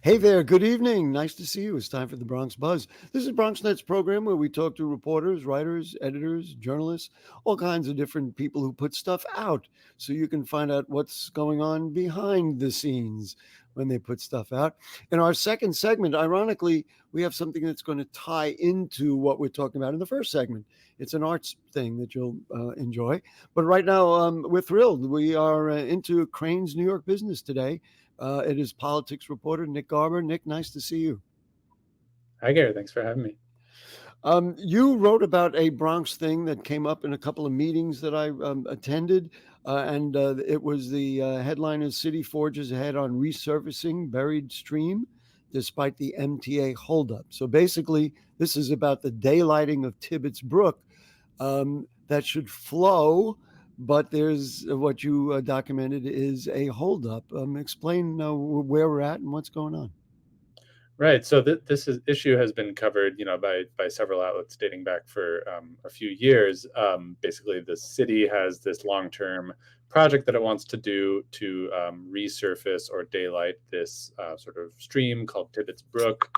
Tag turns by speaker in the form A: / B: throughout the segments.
A: Hey there, good evening. Nice to see you. It's time for the Bronx Buzz. This is BronxNet's program where we talk to reporters, writers, editors, journalists, all kinds of different people who put stuff out so you can find out what's going on behind the scenes when they put stuff out. In our second segment, ironically, we have something that's going to tie into what we're talking about in the first segment. It's an arts thing that you'll enjoy. But right now, we're thrilled. We are into Crane's New York business today. It is politics reporter Nick Garber. Nick, nice to see you.
B: Hi, Gary. Thanks for having me.
A: You wrote about a Bronx thing that came up in a couple of meetings that I attended, and it was the headline is City Forges Ahead on Resurfacing Buried Stream despite the MTA holdup. So basically, this is about the daylighting of Tibbetts Brook that should flow, but there's what you documented is a holdup. Explain where we're at and what's going on.
B: Right. So issue has been covered, by several outlets dating back for a few years. Basically, the city has this long-term project that it wants to do to resurface or daylight this sort of stream called Tibbetts Brook,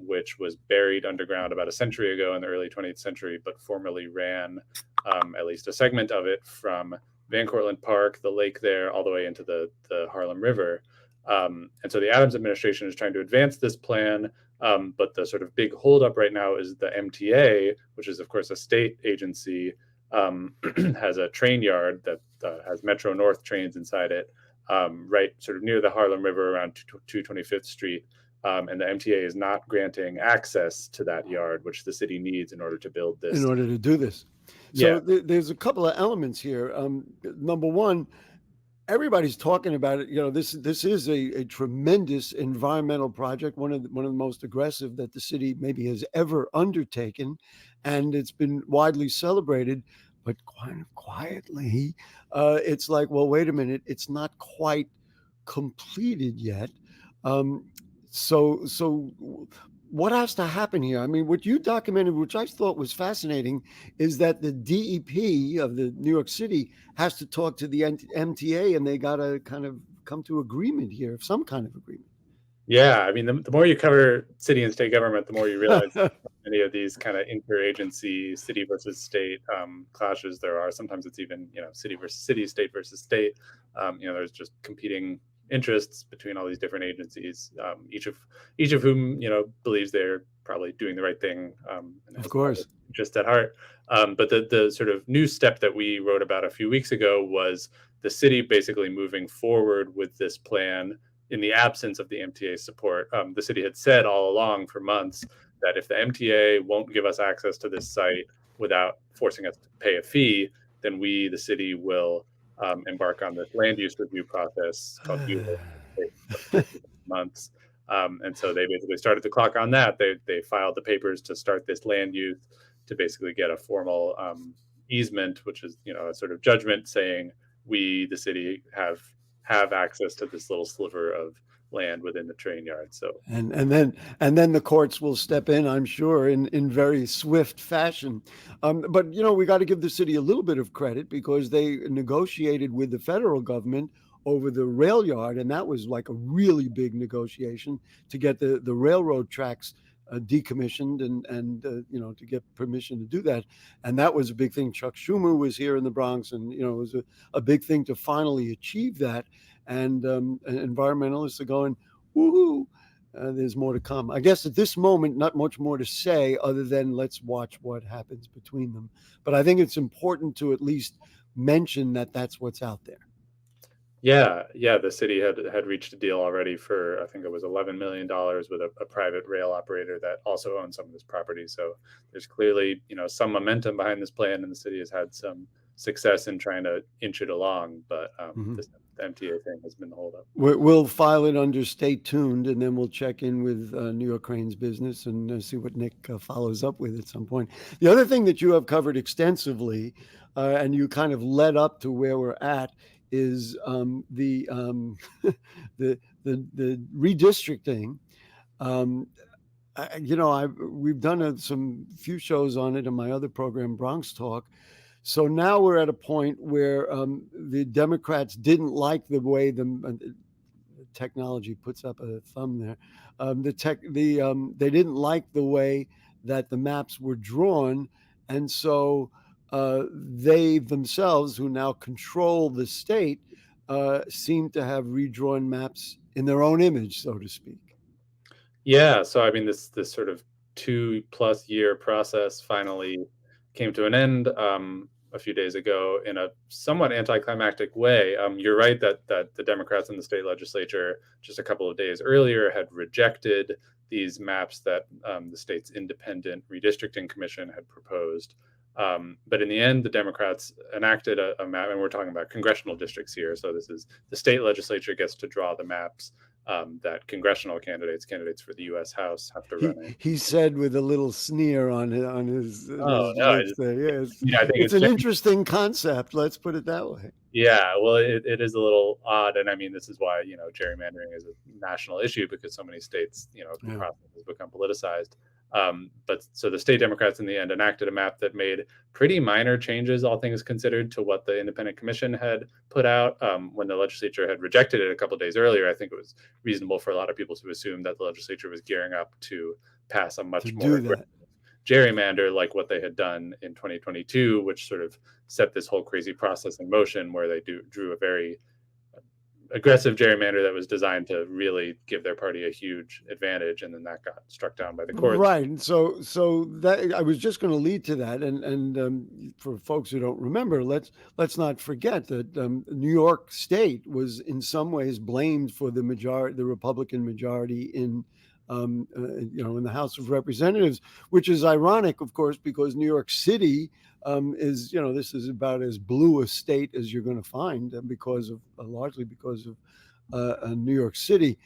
B: which was buried underground about a century ago in the early 20th century, but formerly ran at least a segment of it from Van Cortlandt Park, the lake there, all the way into the Harlem River. And so the Adams administration is trying to advance this plan, but the sort of big holdup right now is the MTA, which is, of course, a state agency, has a train yard that has Metro North trains inside it, right sort of near the Harlem River around 225th Street. And the MTA is not granting access to that yard, which the city needs in order to build this.
A: In order to do this. So
B: Yeah.
A: there's a couple of elements here. Number one, everybody's talking about it. This is a tremendous environmental project, one of the most aggressive that the city maybe has ever undertaken, and it's been widely celebrated. But kind of quietly, it's like, well, wait a minute, it's not quite completed yet. So what has to happen here? I mean, what you documented, which I thought was fascinating, is that the DEP of the New York City has to talk to the MTA, and they got to kind of come to agreement here, some kind of agreement.
B: Yeah, I mean, the more you cover city and state government, the more you realize many of these kind of interagency, city versus state clashes there are. Sometimes it's even, city versus city, state versus state. There's just competing interests between all these different agencies, each of whom believes they're probably doing the right thing, and
A: of course,
B: just at heart. But the sort of new step that we wrote about a few weeks ago was the city basically moving forward with this plan in the absence of the MTA support. The city had said all along for months that if the MTA won't give us access to this site without forcing us to pay a fee, then we, the city, will embark on this land use review process called months. And so they basically started the clock on that. They filed the papers to start this land use to basically get a formal easement, which is a sort of judgment saying we, the city, have access to this little sliver of land within the train yard. So
A: and then the courts will step in, I'm sure, in very swift fashion. But we got to give the city a little bit of credit because they negotiated with the federal government over the rail yard, and that was like a really big negotiation to get the railroad tracks decommissioned and to get permission to do that. And that was a big thing. Chuck Schumer was here in the Bronx, and it was a big thing to finally achieve that. And environmentalists are going, woohoo, there's more to come. I guess at this moment, not much more to say other than let's watch what happens between them. But I think it's important to at least mention that that's what's out there.
B: Yeah, the city had reached a deal already for, I think it was $11 million with a private rail operator that also owns some of this property. So there's clearly, some momentum behind this plan, and the city has had some success in trying to inch it along. But the MTA thing has been the holdup.
A: We'll file it under stay tuned, and then we'll check in with New York Crane's business and see what Nick follows up with at some point. The other thing that you have covered extensively, and you kind of led up to where we're at, is the redistricting. We've done some few shows on it in my other program, Bronx Talk. So now we're at a point where the Democrats didn't like the way the technology puts up a thumb there. They didn't like the way that the maps were drawn, and so they themselves, who now control the state, seem to have redrawn maps in their own image, so to speak.
B: Yeah, so I mean, this sort of 2+ year process finally came to an end a few days ago in a somewhat anticlimactic way. You're right that the Democrats in the state legislature just a couple of days earlier had rejected these maps that the state's independent redistricting commission had proposed. But in the end, the Democrats enacted a map, and we're talking about congressional districts here. So this is the state legislature gets to draw the maps that congressional candidates for the U.S. House have to run in.
A: He said with a little sneer on
B: Oh
A: his
B: no,
A: lips there. Yes,
B: I think
A: it's
B: it's
A: an
B: just,
A: interesting concept. Let's put it that way.
B: yeah. Well, it is a little odd, and I mean, this is why gerrymandering is a national issue because so many states, the
A: Yeah.
B: process has become politicized. But so the state Democrats in the end enacted a map that made pretty minor changes, all things considered, to what the independent commission had put out. When the legislature had rejected it a couple of days earlier, I think it was reasonable for a lot of people to assume that the legislature was gearing up to pass a much more aggressive gerrymander like what they had done in 2022, which sort of set this whole crazy process in motion where they drew a very aggressive gerrymander that was designed to really give their party a huge advantage, and then that got struck down by the courts.
A: Right. And so that I was just going to lead to that, and for folks who don't remember, let's not forget that New York State was in some ways blamed for the Republican majority in in the House of Representatives, which is ironic, of course, because New York City is, this is about as blue a state as you're going to find largely because of New York City.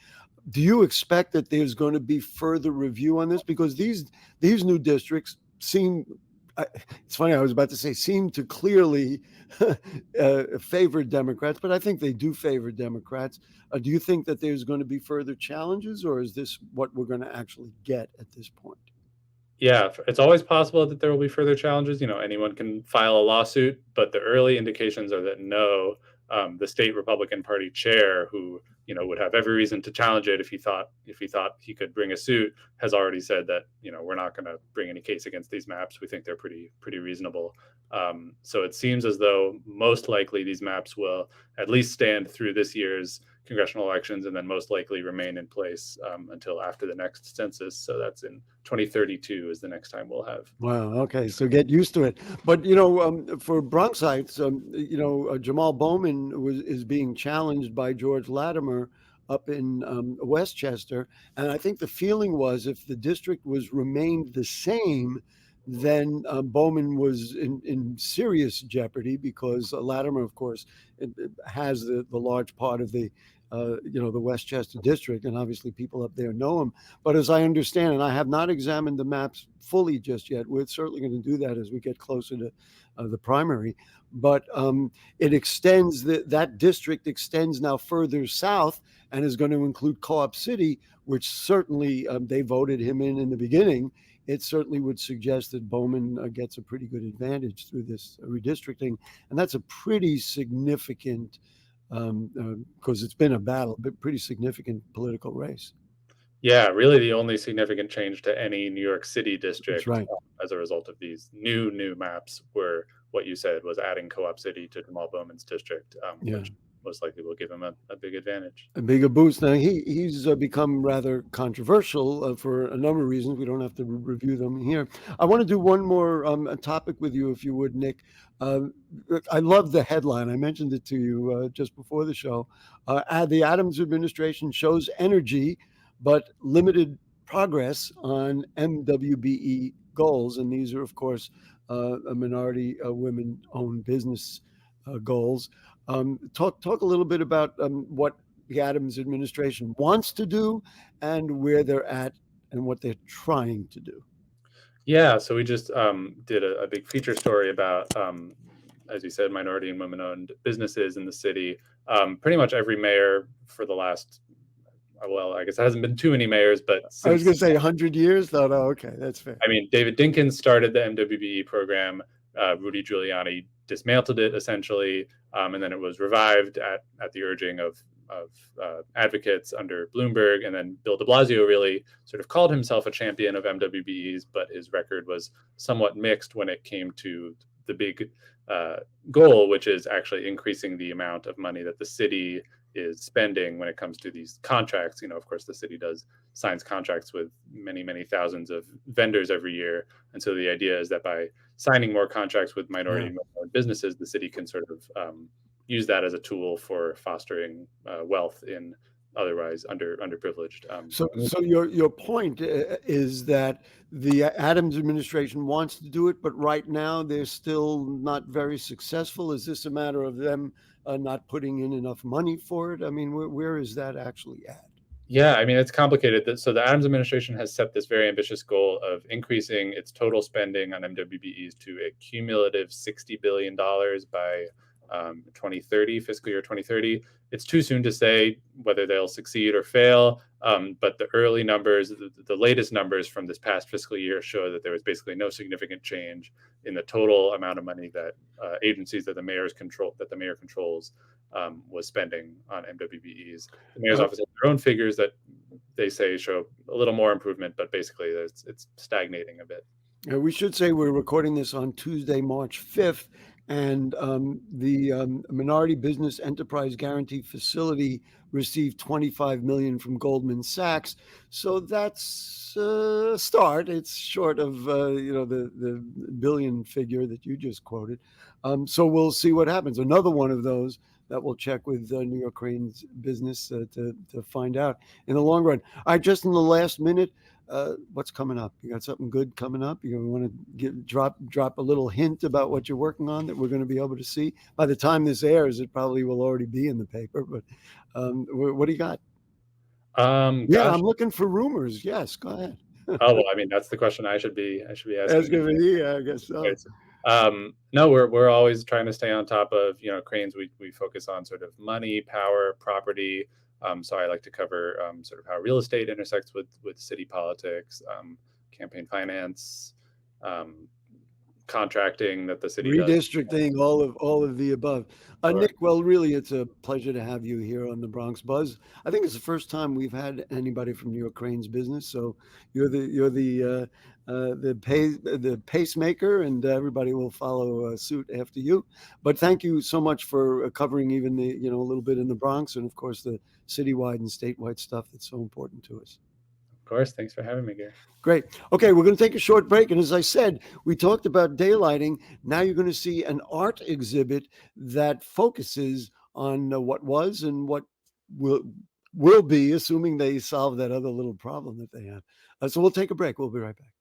A: Do you expect that there's going to be further review on this? Because these new districts seem, it's funny, I was about to say seem to clearly favor Democrats, but I think they do favor Democrats. Do you think that there's going to be further challenges, or is this what we're going to actually get at this point?
B: Yeah, it's always possible that there will be further challenges. Anyone can file a lawsuit, but the early indications are that no, the state Republican Party chair, who would have every reason to challenge it if he thought he could bring a suit, has already said that we're not going to bring any case against these maps. We think they're pretty reasonable. So it seems as though most likely these maps will at least stand through this year's congressional elections, and then most likely remain in place until after the next census. So that's in 2032 is the next time we'll have.
A: Wow. Okay. So get used to it. But for Bronxites, Jamal Bowman is being challenged by George Latimer up in Westchester, and I think the feeling was if the district remained the same, then Bowman was in serious jeopardy because Latimer, of course, it has the large part of the the Westchester district, and obviously people up there know him. But as I understand, and I have not examined the maps fully just yet, we're certainly going to do that as we get closer to the primary. But it extends, that district extends now further south and is going to include Co-op City, which certainly they voted him in the beginning. It certainly would suggest that Bowman gets a pretty good advantage through this redistricting. And that's a pretty significant, because it's been a battle, but pretty significant political race.
B: Yeah, really the only significant change to any New York City district as a result of these new maps were what you said was adding Co-op City to Jamal Bowman's district, which most likely will give him a big advantage.
A: A bigger boost. Now, he's become rather controversial for a number of reasons. We don't have to review them here. I want to do one more topic with you, if you would, Nick. I love the headline. I mentioned it to you just before the show. The Adams administration shows energy, but limited progress on MWBE goals. And these are, of course, a minority women-owned business goals. Talk a little bit about what the Adams administration wants to do and where they're at and what they're trying to do.
B: Yeah, so we just did a big feature story about, as you said, minority and women-owned businesses in the city. Pretty much every mayor for the last, well, I guess it hasn't been too many mayors, but
A: I was going to say 100 years. No, okay, that's fair.
B: I mean, David Dinkins started the MWBE program. Rudy Giuliani dismantled it essentially, and then it was revived at the urging of advocates under Bloomberg, and then Bill de Blasio really sort of called himself a champion of MWBEs, but his record was somewhat mixed when it came to the big goal, which is actually increasing the amount of money that the city is spending when it comes to these contracts. Of course, the city signs contracts with many thousands of vendors every year, and so the idea is that by signing more contracts with minority businesses, the city can sort of use that as a tool for fostering wealth in otherwise underprivileged.
A: So your point is that the Adams administration wants to do it, but right now they're still not very successful. Is this a matter of them not putting in enough money for it? I mean, where is that actually at?
B: Yeah, I mean, it's complicated. So the Adams administration has set this very ambitious goal of increasing its total spending on MWBEs to a cumulative $60 billion by 2030, fiscal year 2030. It's too soon to say whether they'll succeed or fail, but the early numbers, the latest numbers from this past fiscal year show that there was basically no significant change in the total amount of money that agencies that the mayor controls was spending on MWBEs. The mayor's office has their own figures that they say show a little more improvement, but basically it's stagnating a bit.
A: We should say we're recording this on Tuesday, March 5th, and the Minority Business Enterprise Guarantee Facility received $25 million from Goldman Sachs. So that's a start. It's short of the billion figure that you just quoted. So we'll see what happens. Another one of those that we'll check with New York Crane's business to find out in the long run. All right, just in the last minute, what's coming up? You got something good coming up? You want to drop a little hint about what you're working on that we're going to be able to see? By the time this airs, it probably will already be in the paper. But what do you got? Yeah, I'm looking for rumors. Yes, go ahead.
B: Oh, well, I mean, that's the question I should be asking.
A: Yeah, I guess so.
B: No, we're always trying to stay on top of, Cranes. We focus on sort of money, power, property. So I like to cover sort of how real estate intersects with city politics, campaign finance, contracting that the city
A: redistricting, does. all of the above. Nick, well, really, it's a pleasure to have you here on the Bronx Buzz. I think it's the first time we've had anybody from New York Crane's business. So you're the pacemaker, and everybody will follow suit after you. But thank you so much for covering even the a little bit in the Bronx, and of course the citywide and statewide stuff that's so important to us.
B: Of course. Thanks for having me, Gary.
A: Great. Okay, we're going to take a short break. And as I said, we talked about daylighting. Now you're going to see an art exhibit that focuses on what was and what will be, assuming they solve that other little problem that they have. So we'll take a break. We'll be right back.